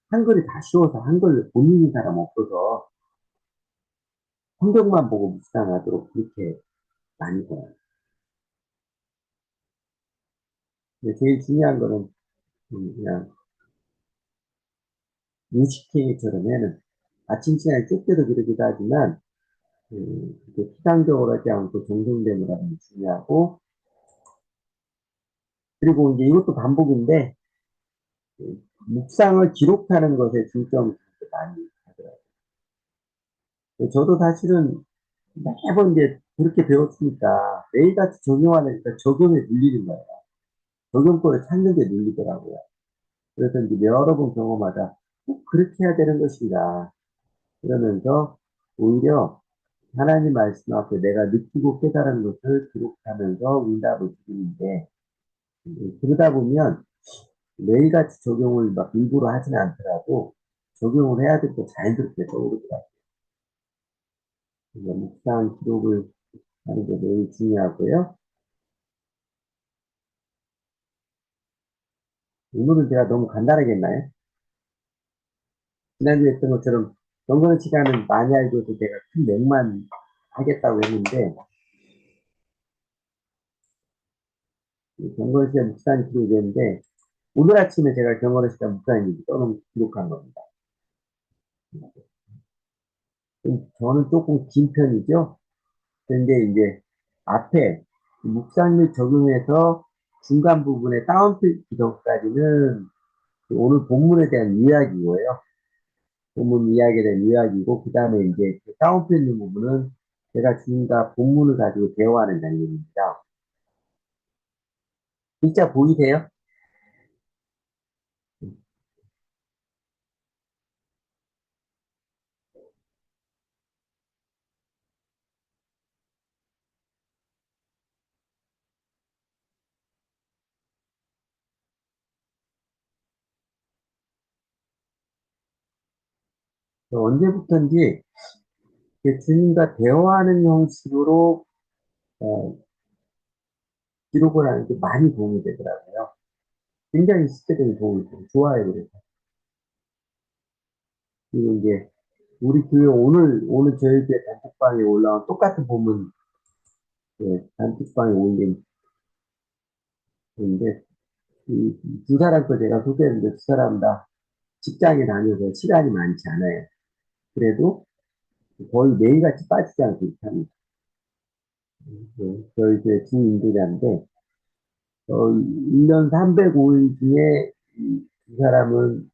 한글이 다 쉬워서 한글 못 읽는 사람 없어서 성경만 보고 묵상하도록 그렇게 많이 권해요. 근데 제일 중요한 거는 그냥 무식행위처럼 해는, 아침 시간에 쫓겨도 그러기도 하지만 피상적으로 하지 않고 정성됨을 하는 게 중요하고, 그리고 이제 이것도 반복인데, 묵상을 기록하는 것에 중점을 많이 하더라고요. 저도 사실은 매번 이제 그렇게 배웠으니까 매일같이 적용하니까 적용에 눌리는 거예요. 적용권을 찾는 게 눌리더라고요. 그래서 이제 여러 번 경험하다 꼭 그렇게 해야 되는 것인가, 그러면서 오히려 하나님 말씀 앞에 내가 느끼고 깨달은 것을 기록하면서 응답을 드리는데, 그러다 보면 매일같이 적용을 막 일부러 하지는 않더라도 적용을 해야 될 때 자연스럽게 떠오르더라고요. 그러니까 묵상 기록을 하는 게 매우 중요하고요. 오늘은 제가 너무 간단하게 했나요? 지난주에 했던 것처럼 경건 시간은 많이 알고도 제가 큰 맥만 하겠다고 했는데, 경건 시간 묵상 기록이 됐는데, 오늘 아침에 제가 경건 시간 묵상 기록한 겁니다. 저는 조금 긴 편이죠. 그런데 이제 앞에 묵상을 적용해서 중간 부분에 다운필 기도까지는 오늘 본문에 대한 이야기고요. 본문 이야기에 대한 이야기고, 그 다음에 이제 그 다운표 있는 부분은 제가 주님과 본문을 가지고 대화하는 장면입니다. 진짜 보이세요? 언제부턴지 주님과 대화하는 형식으로 어, 기록을 하는 게 많이 도움이 되더라고요. 굉장히 실제적인 도움이 돼요. 좋아요, 그래서. 그리고 이제 우리 교회 오늘 저희 교회 단톡방에 올라온 똑같은 본문 단톡방에 올린 건데 이 두 사람 거 제가 소개했는데 두 사람 다 직장에 다녀서 시간이 많지 않아요. 그래도 거의 매일같이 빠지지 않고 있합니다 저희 교회 주 인도자인데 1년 305일 중에 이 두 사람은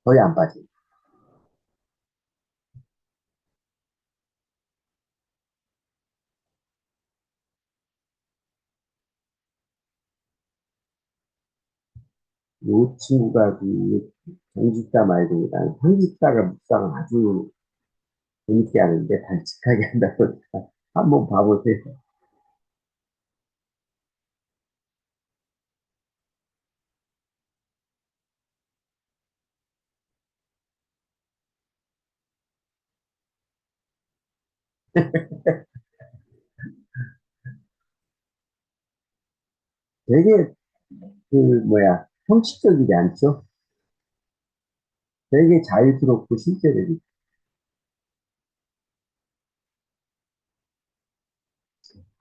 거의 안 빠져요. 이 친구가 그 정직자 말고 난 현직자가 묵상을 아주 재밌게 하는데 발칙하게 한다고 한번 봐보세요. 되게 그 뭐야 형식적이지 않죠? 되게 자유스럽고 실제적이죠.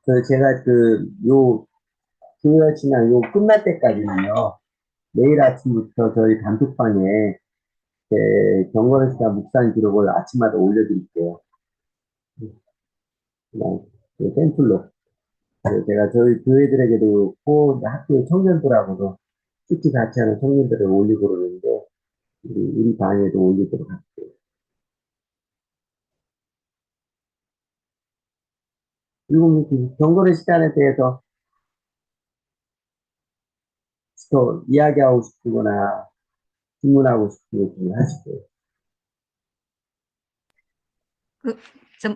그래서 제가 요 교회 지난 요 끝날 때까지는요 매일 아침부터 저희 단톡방에 경건의 시간 묵상 기록을 아침마다 올려드릴게요. 그냥 샘플로. 그래서 제가 저희 교회들에게도 그렇고 학교 청년들하고도 특히 같이 하는 청년들을 올리고 그러는데 우리 방에도 올리도록 할게요. 그리고 그 경건의 시간에 대해서 더 이야기하고 싶거나 질문하고 싶은 거 좀 하시고요. 그,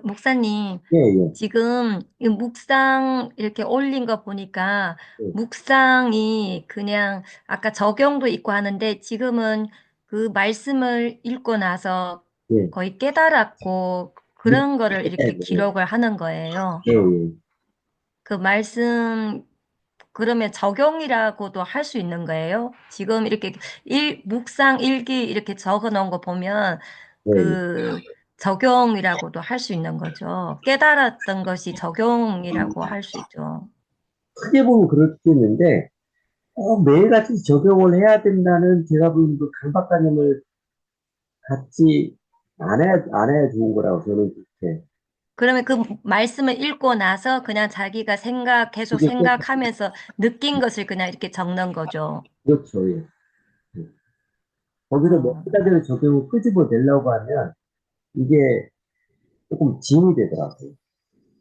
목사님, 예, 예. 지금 이 묵상 이렇게 올린 거 보니까 예, 묵상이 그냥 아까 적용도 있고 하는데 지금은 그 말씀을 읽고 나서 예. 거의 깨달았고 그런 거를 이렇게 기록을 하는 거예요. 예, 예. 그 말씀 그러면 적용이라고도 할 수 있는 거예요? 지금 이렇게 묵상 일기 이렇게 적어 놓은 거 보면 예, 예. 그 적용이라고도 할 수 있는 거죠. 깨달았던 것이 적용이라고 할 수 있죠. 크게 보면 그럴 수 있는데, 매일같이 적용을 해야 된다는 제가 보는 그 강박관념을 갖지 안 해야 좋은 거라고 저는 그렇게. 그러면 그 말씀을 읽고 나서 그냥 자기가 계속 그게 꼭, 생각하면서 느낀 것을 그냥 이렇게 적는 거죠. 그렇죠. 예. 예. 거기서 몇 어, 가지를 적용을 끄집어 내려고 하면 이게 조금 짐이 되더라고요.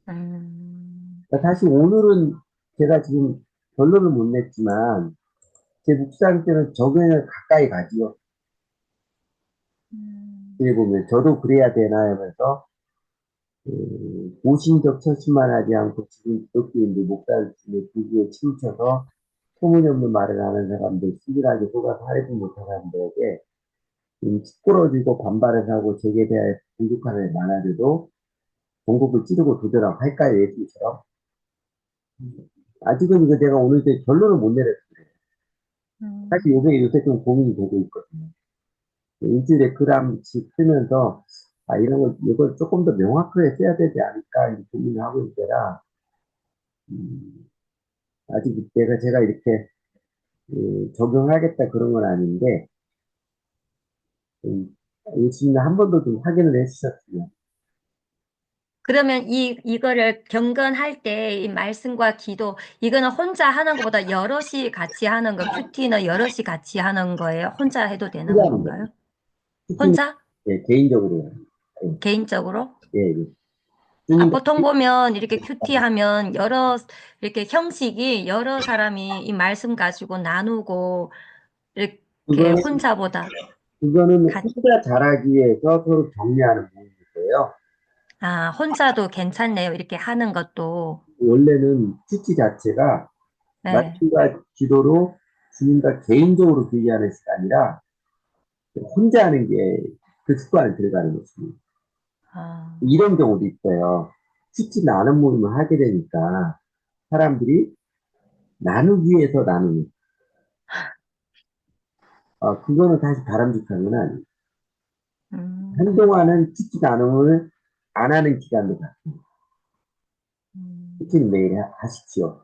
그러니까 사실 오늘은 제가 지금 결론을 못 냈지만 제 묵상 때는 적용을 가까이 가지요. 어떻게 보면 저도 그래야 되나 하면서 오신적 처신만 하지 않고 지금 기독교인들 목사를 중에 기구에 치우쳐서 소문없는 말을 하는 사람들, 시기하게 속아서 할애도 못하는 사람들에게 시끄러지고 반발을 하고 제게 대해 공격하는 게 많아져도 공국을 찌르고 도전하고 할까요, 예수처럼? 아직은 이거 내가 오늘 결론을 못 내렸어요. 사실 요새 좀 고민이 되고 있거든요. 일주일에 글 한씩 쓰면서, 이걸 조금 더 명확하게 써야 되지 않을까, 이렇게 고민을 하고 있을 때라, 음, 아직 제가 이렇게, 적용하겠다 그런 건 아닌데, 예수님은 한 번도 좀 확인을 해주셨으면, 그러면 이거를 경건할 때 이 말씀과 기도, 이거는 혼자 하는 것보다 여럿이 같이 하는 거, 큐티는 여럿이 같이 하는 거예요? 혼자 해도 되는 혼자하는 거예요. 건가요? 특히 혼자? 개인적으로 해요. 개인적으로? 예, 예. 아, 좀 보통 보면 이렇게 큐티 하면 이렇게 형식이 여러 사람이 이 말씀 가지고 나누고, 이렇게 그거는 혼자보다, 그거는 가, 혼자 잘하기 위해서 서로 격려하는 모임이고요. 아, 혼자도 괜찮네요. 이렇게 하는 것도. 원래는 큐티 자체가 네. 말씀과 기도로 주님과 개인적으로 교제하는 시간이라 혼자 하는 게 그 습관에 들어가는 것입니다. 아, 이런 경우도 있어요. 큐티 나눔 모임을 하게 되니까 사람들이 나누기 위해서 나누는, 그거는 사실 바람직한 건 아니에요. 음, 한동안은 큐티 나눔을 안 하는 기간도 같아요. 음, 큐티는 매일 하십시오.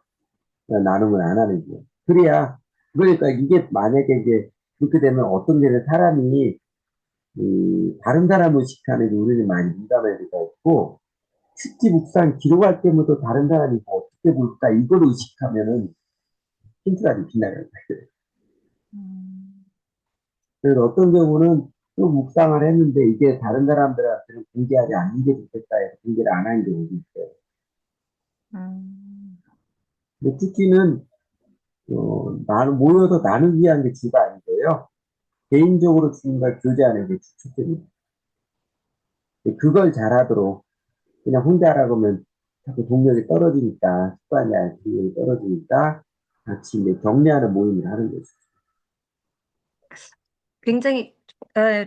나눔을 안 하는 게. 그래야, 그러니까 이게 만약에 이제 그렇게 되면 어떤 데는 사람이, 다른 사람 의식하는 게 우리는 많이 민감할 때가 있고, 특히 묵상 기록할 때부터 다른 사람이 뭐 어떻게 볼까, 이걸 의식하면은 힌트가 좀 빗나가요. 음, 그래서 어떤 경우는 또 묵상을 했는데 이게 다른 사람들한테는 공개하지 않는 게 좋겠다 해서 공개를 안 하는 경우도 있어요. 음, 근데 특히는, 모여서 나누기 위한 게 주가 아니고요. 개인적으로 주님과 교제하는 게 주축입니다. 그걸 잘하도록 그냥 혼자 하라고 하면 자꾸 동력이 떨어지니까 습관이 아니라 동력이 떨어지니까 같이 이제 격려하는 모임을 하는 거죠. 굉장히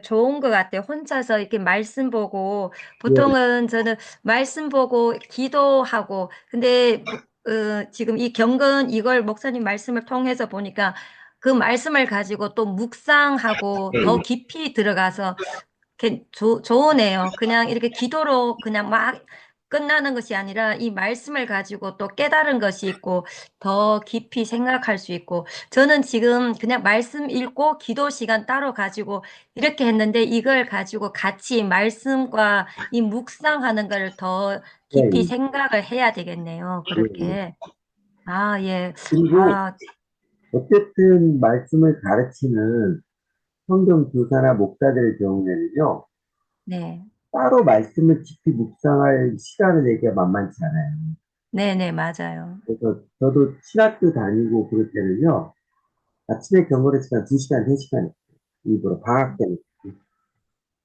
좋은 것 같아요. 혼자서 이렇게 말씀 보고, 예, 보통은 저는 말씀 보고 기도하고, 근데 지금 이 경건 이걸 목사님 말씀을 통해서 보니까 그 말씀을 가지고 또 묵상하고 더 예, 깊이 들어가서 좋으네요. 그냥 이렇게 기도로 그냥 막 끝나는 것이 아니라 이 말씀을 가지고 또 깨달은 것이 있고 더 깊이 생각할 수 있고 저는 지금 그냥 말씀 읽고 기도 시간 따로 가지고 이렇게 했는데 이걸 가지고 같이 말씀과 이 묵상하는 걸 더 예, 깊이 예, 생각을 해야 되겠네요. 예, 예. 그렇게. 아, 예. 그리고 아, 어쨌든 말씀을 가르치는 성경 교사나 목사들의 경우에는요, 네. 따로 말씀을 깊이 묵상할 시간을 내기가 만만치 않아요. 네네, 맞아요. 그래서 저도 신학교 다니고 그럴 때는요, 아침에 경건의 시간 2시간, 3시간 일부러 방학 때는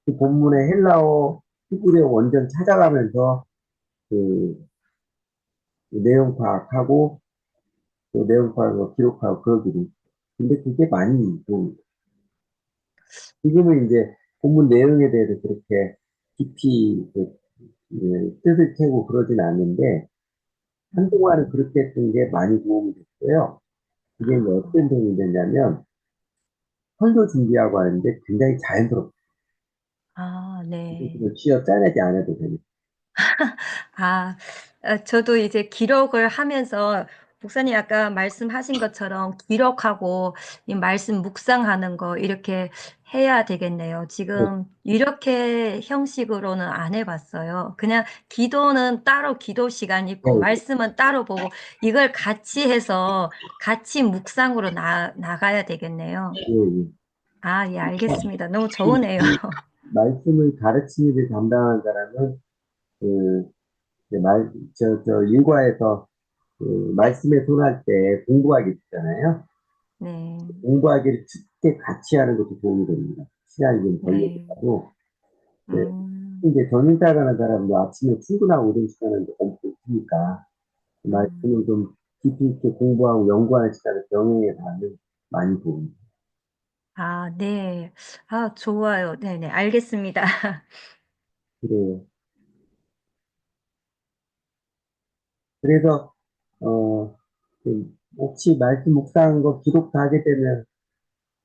그 본문의 헬라어, 히브리어 원전 찾아가면서 그 내용 파악하고 또 내용 파악하고 기록하고 그러기도. 근데 그게 많이 도움이 돼요. 지금은 이제 본문 내용에 대해서 그렇게 깊이 뜻을 캐고 그러진 않는데 한동안은 그렇게 했던 게 많이 도움이 됐어요. 그게 이제 어떤 도움이 됐냐면 설교 준비하고 하는데 굉장히 자연스럽게 아, 네. 쥐어 짜내지 않아도 되니까. 아, 저도 이제 기록을 하면서 목사님 아까 말씀하신 것처럼 기록하고 이 말씀 묵상하는 거 이렇게 해야 되겠네요. 지금 이렇게 형식으로는 안 해봤어요. 그냥 기도는 따로 기도 시간 있고 네, 말씀은 따로 보고 이걸 같이 해서 같이 묵상으로 나가야 되겠네요. 예, 예. 아, 예, 알겠습니다. 너무 좋으네요. 말씀을 가르치는 일 담당하는 사람은 그 이제 일과에서 그 말씀에 손할 때 공부하기 있잖아요. 네, 공부하기를 쉽게 같이 하는 것도 도움이 됩니다. 시간이 좀 네. 걸리더라도. 네. 음, 이제 전인사 가는 사람도 아침에 출근하고 오전 시간은 엄청 있으니까 음. 말씀을 좀 깊이 있게 공부하고 연구하는 시간을 병행해 가는 많이 도움이 돼요. 아, 네. 아, 좋아요. 네네. 알겠습니다. 그래요. 그래서 혹시 말씀 묵상한 거 기록 다 하게 되면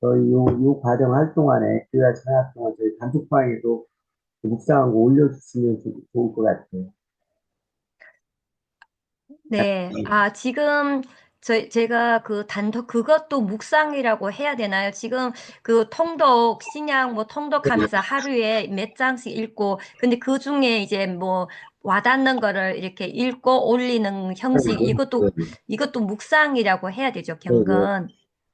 저희 요 과정 할 동안에 교회 생활 동안 저희 단톡방에도 묵상한 거 올려주시면 좋을 것 같아요. 네. 아, 지금 제가 그 단독 그것도 묵상이라고 해야 되나요? 지금 그 통독 신약 뭐 통독하면서 하루에 몇 장씩 읽고 근데 그 중에 이제 뭐 와닿는 거를 이렇게 읽고 올리는 형식, 이것도 묵상이라고 해야 되죠, 네, 네. 경건.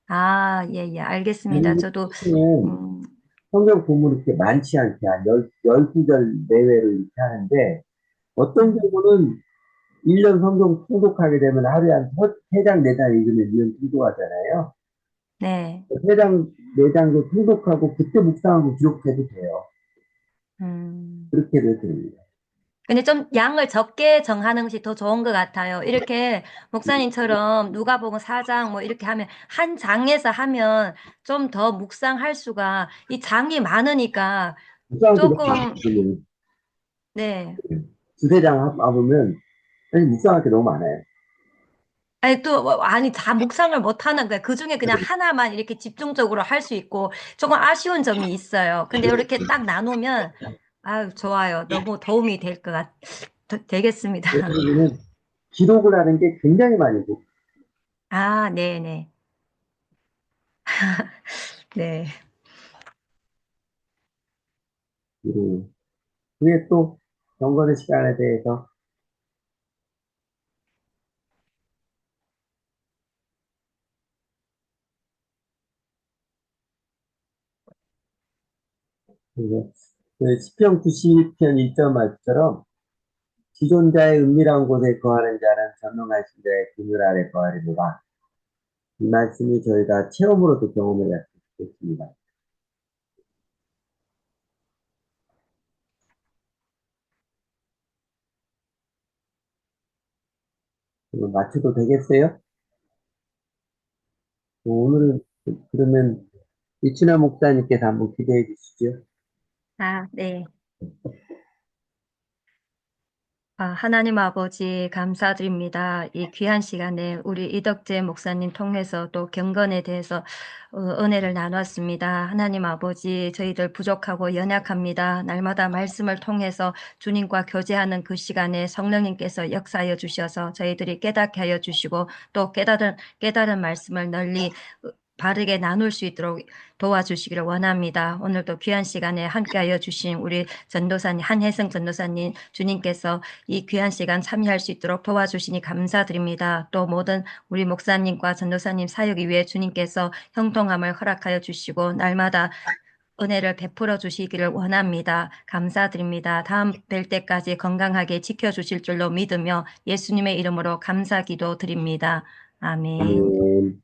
아, 예, 예, 알겠습니다. 아니면 저도, 는 음, 성경 본문이 이렇게 많지 않게 한 12절 내외로 이렇게 하는데, 어떤 음, 경우는 1년 성경 통독하게 되면 하루에 한 3장, 4장 읽으면 1년 통독하잖아요. 네. 3장, 4장도 통독하고 그때 묵상하고 기록해도 돼요. 음. 그렇게도 됩니다. 근데 좀 양을 적게 정하는 것이 더 좋은 것 같아요. 이렇게 목사님처럼 누가복음 4장 뭐 이렇게 하면 한 장에서 하면 좀 더 묵상할 수가 이 장이 많으니까 묵상할 때 너무 조금 많거든요. 네. 두세 장 와보면 사실 묵상할 게 너무 많아요. 아니 또 아니 다 묵상을 못 하는 거예요. 그중에 그냥 하나만 이렇게 집중적으로 할 수 있고 조금 아쉬운 점이 있어요. 근데 이렇게 딱 나누면 아유 좋아요. 너무 도움이 될 것 되겠습니다. 그래서 기록을 하는 게 굉장히 많이 돼. 아, 네네. 네. 그게 또 경건의 시간에 대해서 그래서 그 시편 92편 1절 지존자의 은밀한 곳에 거하는 자는 전능하신 자의 그늘 아래 거하리로다. 이 말씀이 저희가 체험으로도 경험을 했습니다. 그럼 마쳐도 되겠어요? 오늘은 그러면 이춘하 목사님께서 한번 기대해 주시죠. 아, 네. 아, 하나님 아버지 감사드립니다. 이 귀한 시간에 우리 이덕재 목사님 통해서 또 경건에 대해서 은혜를 나눴습니다. 하나님 아버지 저희들 부족하고 연약합니다. 날마다 말씀을 통해서 주님과 교제하는 그 시간에 성령님께서 역사하여 주셔서 저희들이 깨닫게 하여 주시고 또 깨달은 말씀을 널리 바르게 나눌 수 있도록 도와주시기를 원합니다. 오늘도 귀한 시간에 함께하여 주신 우리 전도사님 한혜성 전도사님 주님께서 이 귀한 시간 참여할 수 있도록 도와주시니 감사드립니다. 또 모든 우리 목사님과 전도사님 사역을 위해 주님께서 형통함을 허락하여 주시고 날마다 은혜를 베풀어 주시기를 원합니다. 감사드립니다. 다음 뵐 때까지 건강하게 지켜주실 줄로 믿으며 예수님의 이름으로 감사 기도 드립니다. 아멘. 아멘.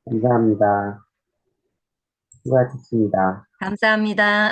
감사합니다. 수고하셨습니다. 감사합니다.